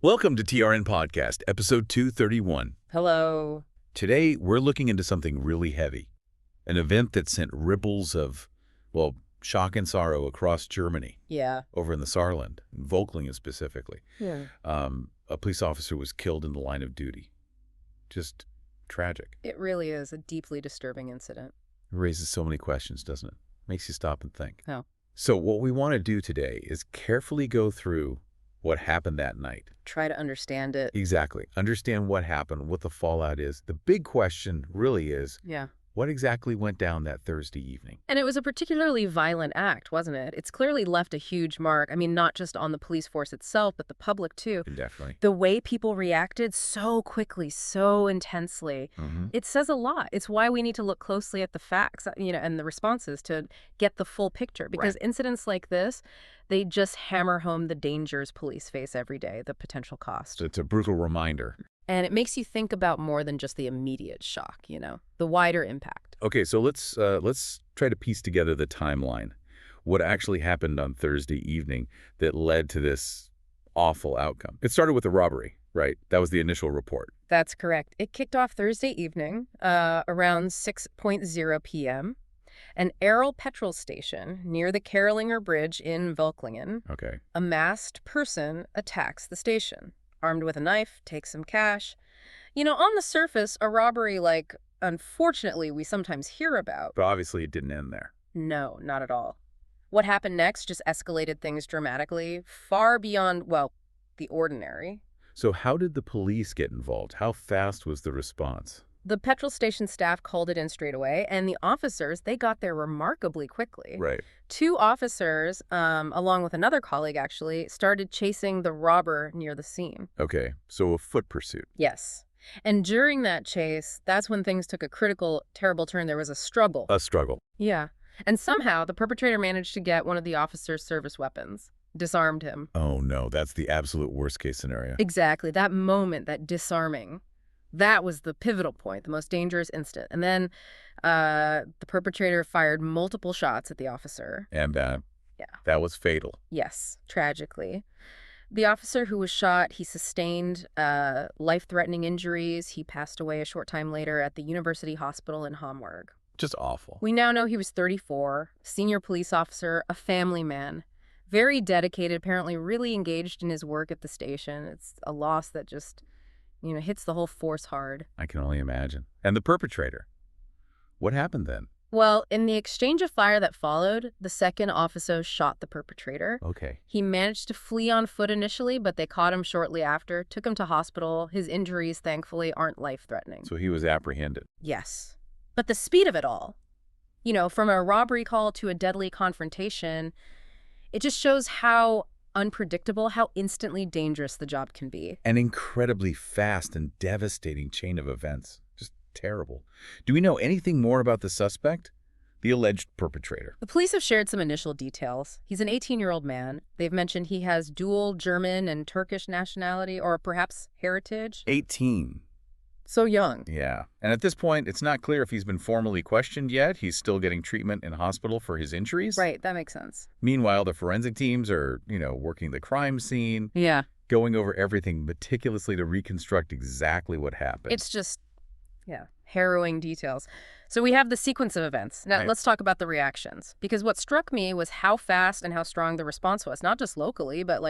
Welcome to TRN Podcast, episode 231. Hello. Today, we're looking into something really heavy. An event that sent ripples of, shock and sorrow across Germany. Yeah. Over in the Saarland, in Völklingen specifically. Yeah. A police officer was killed in the line of duty. Just tragic. It really is a deeply disturbing incident. It raises so many questions, doesn't it? Makes you stop and think. Oh. So what we want to do today is carefully go through what happened that night. Try to understand it. Exactly. Understand what happened, what the fallout is. The big question really is, what exactly went down that Thursday evening? And it was a particularly violent act, wasn't it? It's clearly left a huge mark. I mean, not just on the police force itself, but the public too. Definitely. The way people reacted so quickly, so intensely, it says a lot. It's why we need to look closely at the facts, and the responses to get the full picture. Because incidents like this, they just hammer home the dangers police face every day, the potential cost. It's a brutal reminder. And it makes you think about more than just the immediate shock, the wider impact. Okay, so let's try to piece together the timeline. What actually happened on Thursday evening that led to this awful outcome? It started with a robbery, right? That was the initial report. That's correct. It kicked off Thursday evening, around 6:00 p.m. An Aral petrol station near the Karolinger Bridge in Völklingen. Okay. A masked person attacks the station. Armed with a knife, takes some cash. On the surface, a robbery like, unfortunately, we sometimes hear about. But obviously it didn't end there. No, not at all. What happened next just escalated things dramatically, far beyond, the ordinary. So how did the police get involved? How fast was the response? The petrol station staff called it in straight away, and the officers, they got there remarkably quickly. Right. 2 officers, along with another colleague actually, started chasing the robber near the scene. Okay, so a foot pursuit. Yes. And during that chase, that's when things took a critical, terrible turn. There was a struggle. A struggle. Yeah. And somehow, the perpetrator managed to get one of the officer's service weapons, disarmed him. Oh no, that's the absolute worst case scenario. Exactly. That moment, that disarming, that was the pivotal point, the most dangerous instant. And then the perpetrator fired multiple shots at the officer. And that was fatal. Yes, tragically. The officer who was shot, he sustained life-threatening injuries. He passed away a short time later at the University Hospital in Hamburg. Just awful. We now know he was 34, senior police officer, a family man, very dedicated, apparently really engaged in his work at the station. It's a loss that just hits the whole force hard. I can only imagine. And the perpetrator? What happened then? Well, in the exchange of fire that followed, the second officer shot the perpetrator. Okay. He managed to flee on foot initially, but they caught him shortly after, took him to hospital. His injuries, thankfully, aren't life-threatening. So he was apprehended. Yes. But the speed of it all, from a robbery call to a deadly confrontation, it just shows how unpredictable, how instantly dangerous the job can be. An incredibly fast and devastating chain of events. Just terrible. Do we know anything more about the suspect? The alleged perpetrator. The police have shared some initial details. He's an 18-year-old man. They've mentioned he has dual German and Turkish nationality, or perhaps heritage. 18. So young. Yeah. And at this point, it's not clear if he's been formally questioned yet. He's still getting treatment in hospital for his injuries. Right, that makes sense. Meanwhile, the forensic teams are, working the crime scene. Yeah. Going over everything meticulously to reconstruct exactly what happened. It's just, harrowing details. So we have the sequence of events. Now, let's talk about the reactions. Because what struck me was how fast and how strong the response was, not just locally, but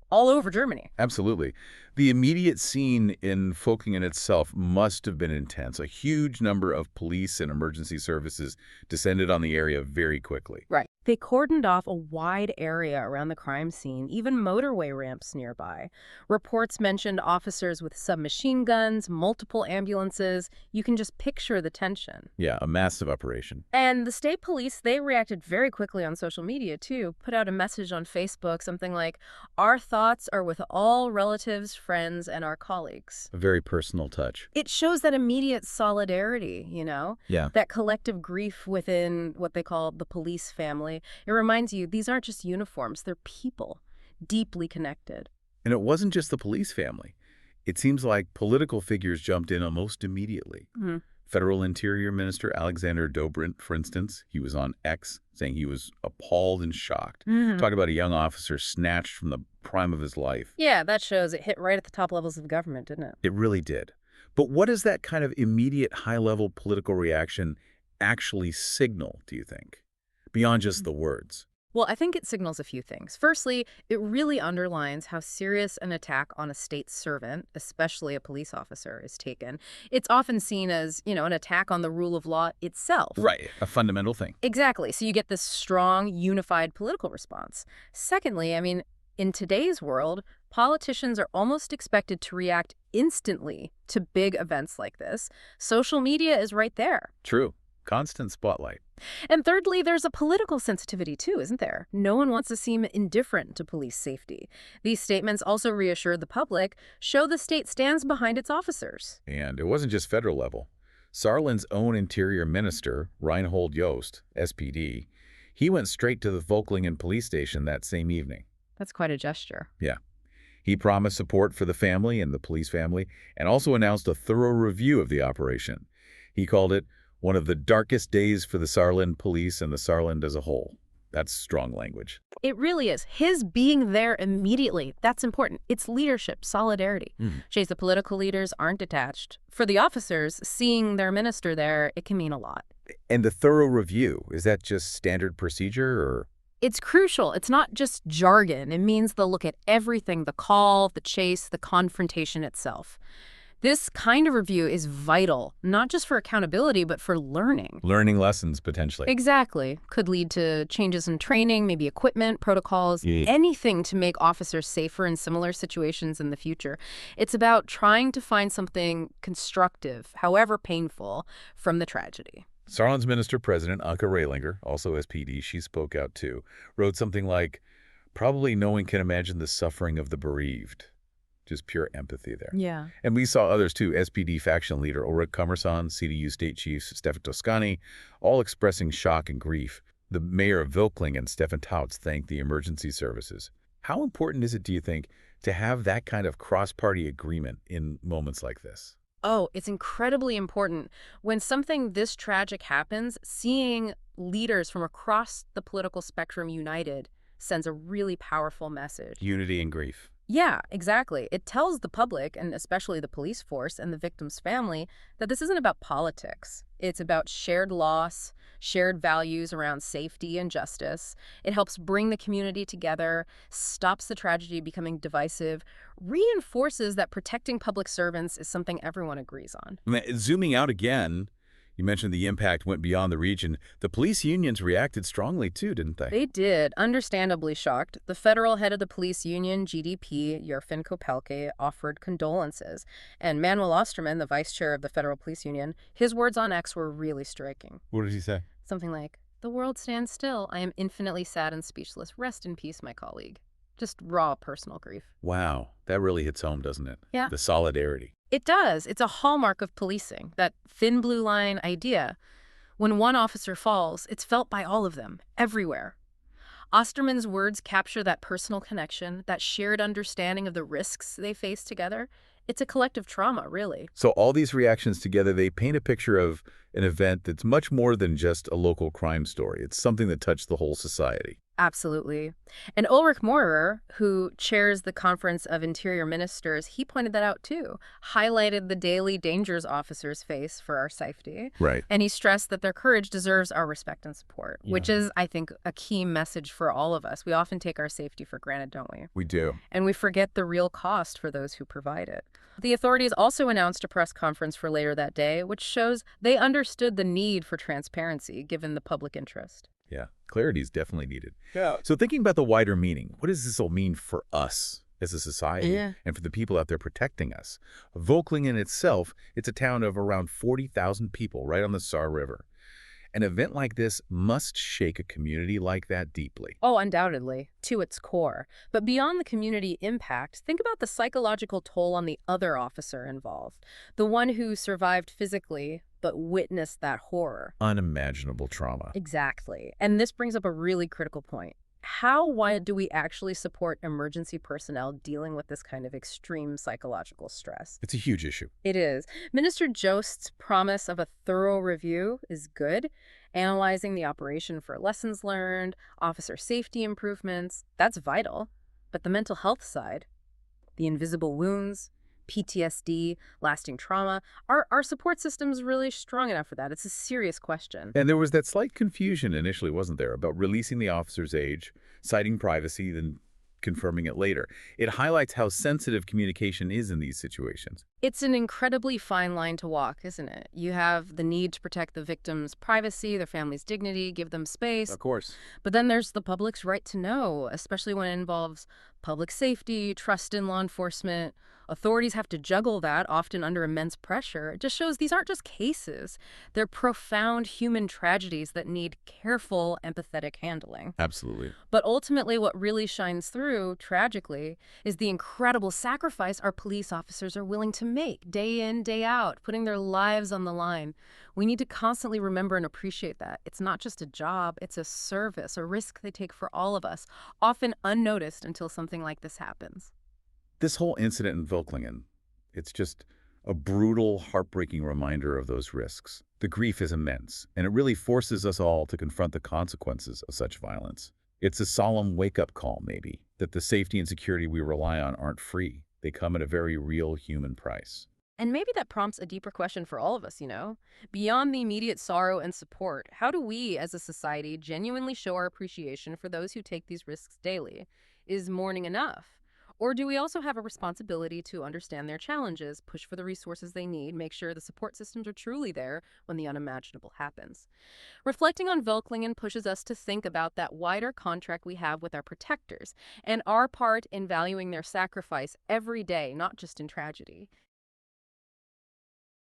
all over Germany. Absolutely. The immediate scene in Völklingen itself must have been intense. A huge number of police and emergency services descended on the area very quickly. Right. They cordoned off a wide area around the crime scene, even motorway ramps nearby. Reports mentioned officers with submachine guns, multiple ambulances. You can just picture the tension. Yeah, a massive operation. And the state police, they reacted very quickly on social media, too. Put out a message on Facebook, something like, "Our thoughts are with all relatives, friends, and our colleagues." A very personal touch. It shows that immediate solidarity, Yeah. that collective grief within what they call the police family. It reminds you, these aren't just uniforms, they're people, deeply connected. And it wasn't just the police family. It seems like political figures jumped in almost immediately. Federal Interior Minister Alexander Dobrindt, for instance, he was on X saying he was appalled and shocked. Talking about a young officer snatched from the prime of his life. Yeah, that shows it hit right at the top levels of government, didn't it? It really did. But what does that kind of immediate high-level political reaction actually signal, do you think, beyond just the words? Well, I think it signals a few things. Firstly, it really underlines how serious an attack on a state servant, especially a police officer, is taken. It's often seen as, an attack on the rule of law itself. Right, a fundamental thing. Exactly. So you get this strong, unified political response. Secondly, in today's world, politicians are almost expected to react instantly to big events like this. Social media is right there. True. Constant spotlight. And thirdly, there's a political sensitivity too, isn't there? No one wants to seem indifferent to police safety. These statements also reassure the public, show the state stands behind its officers. And it wasn't just federal level. Saarland's own interior minister, Reinhold Jost, SPD, he went straight to the Völklingen police station that same evening. That's quite a gesture. Yeah. He promised support for the family and the police family, and also announced a thorough review of the operation. He called it one of the darkest days for the Saarland police and the Saarland as a whole. That's strong language. It really is. His being there immediately, that's important. It's leadership, solidarity. Shows the political leaders aren't detached. For the officers, seeing their minister there, it can mean a lot. And the thorough review, is that just standard procedure or? It's crucial. It's not just jargon. It means they'll look at everything, the call, the chase, the confrontation itself. This kind of review is vital, not just for accountability, but for learning. Learning lessons, potentially. Exactly. Could lead to changes in training, maybe equipment, protocols, anything to make officers safer in similar situations in the future. It's about trying to find something constructive, however painful, from the tragedy. Saarland's minister-president, Anke Rehlinger, also SPD, she spoke out too, wrote something like, probably no one can imagine the suffering of the bereaved. Just pure empathy there. Yeah. And we saw others too, SPD faction leader Ulrich Kommerson, CDU state chief Stefan Toscani, all expressing shock and grief. The mayor of Völklingen, Stefan Tautz, thanked the emergency services. How important is it, do you think, to have that kind of cross-party agreement in moments like this? Oh, it's incredibly important. When something this tragic happens, seeing leaders from across the political spectrum united sends a really powerful message. Unity and grief. Yeah, exactly. It tells the public, and especially the police force and the victim's family, that this isn't about politics. It's about shared loss, shared values around safety and justice. It helps bring the community together, stops the tragedy becoming divisive, reinforces that protecting public servants is something everyone agrees on. Zooming out again, you mentioned the impact went beyond the region. The police unions reacted strongly too, didn't they? They did, understandably shocked. The federal head of the police union, GDP, Jurfin Kopelke, offered condolences. And Manuel Osterman, the vice chair of the federal police union, his words on X were really striking. What did he say? Something like, "The world stands still. I am infinitely sad and speechless. Rest in peace, my colleague." Just raw personal grief. Wow, that really hits home, doesn't it? Yeah. The solidarity. It does. It's a hallmark of policing, that thin blue line idea. When one officer falls, it's felt by all of them, everywhere. Osterman's words capture that personal connection, that shared understanding of the risks they face together. It's a collective trauma, really. So all these reactions together, they paint a picture of an event that's much more than just a local crime story. It's something that touched the whole society. Absolutely. And Ulrich Maurer, who chairs the Conference of Interior Ministers, he pointed that out too, highlighted the daily dangers officers face for our safety. Right. And he stressed that their courage deserves our respect and support, which is, I think, a key message for all of us. We often take our safety for granted, don't we? We do. And we forget the real cost for those who provide it. The authorities also announced a press conference for later that day, which shows they understood the need for transparency given the public interest. Yeah, clarity is definitely needed. Yeah. So thinking about the wider meaning, what does this all mean for us as a society and for the people out there protecting us? Völklingen itself, it's a town of around 40,000 people right on the Saar River. An event like this must shake a community like that deeply. Oh, undoubtedly, to its core. But beyond the community impact, think about the psychological toll on the other officer involved, the one who survived physically but witnessed that horror. Unimaginable trauma. Exactly. And this brings up a really critical point. why do we actually support emergency personnel dealing with this kind of extreme psychological stress? It's a huge issue. It is. Minister Jost's promise of a thorough review is good. Analyzing the operation for lessons learned, officer safety improvements, that's vital. But the mental health side, the invisible wounds, PTSD, lasting trauma, are support systems really strong enough for that? It's a serious question. And there was that slight confusion initially, wasn't there, about releasing the officer's age, citing privacy, then confirming it later. It highlights how sensitive communication is in these situations. It's an incredibly fine line to walk, isn't it? You have the need to protect the victim's privacy, their family's dignity, give them space. Of course. But then there's the public's right to know, especially when it involves public safety, trust in law enforcement. Authorities have to juggle that, often under immense pressure. It just shows these aren't just cases. They're profound human tragedies that need careful, empathetic handling. Absolutely. But ultimately, what really shines through, tragically, is the incredible sacrifice our police officers are willing to make, day in, day out, putting their lives on the line. We need to constantly remember and appreciate that. It's not just a job, it's a service, a risk they take for all of us, often unnoticed until something like this happens. This whole incident in Völklingen, it's just a brutal, heartbreaking reminder of those risks. The grief is immense, and it really forces us all to confront the consequences of such violence. It's a solemn wake-up call, maybe, that the safety and security we rely on aren't free. They come at a very real human price. And maybe that prompts a deeper question for all of us, Beyond the immediate sorrow and support, how do we, as a society, genuinely show our appreciation for those who take these risks daily? Is mourning enough? Or do we also have a responsibility to understand their challenges, push for the resources they need, make sure the support systems are truly there when the unimaginable happens? Reflecting on Völklingen pushes us to think about that wider contract we have with our protectors and our part in valuing their sacrifice every day, not just in tragedy.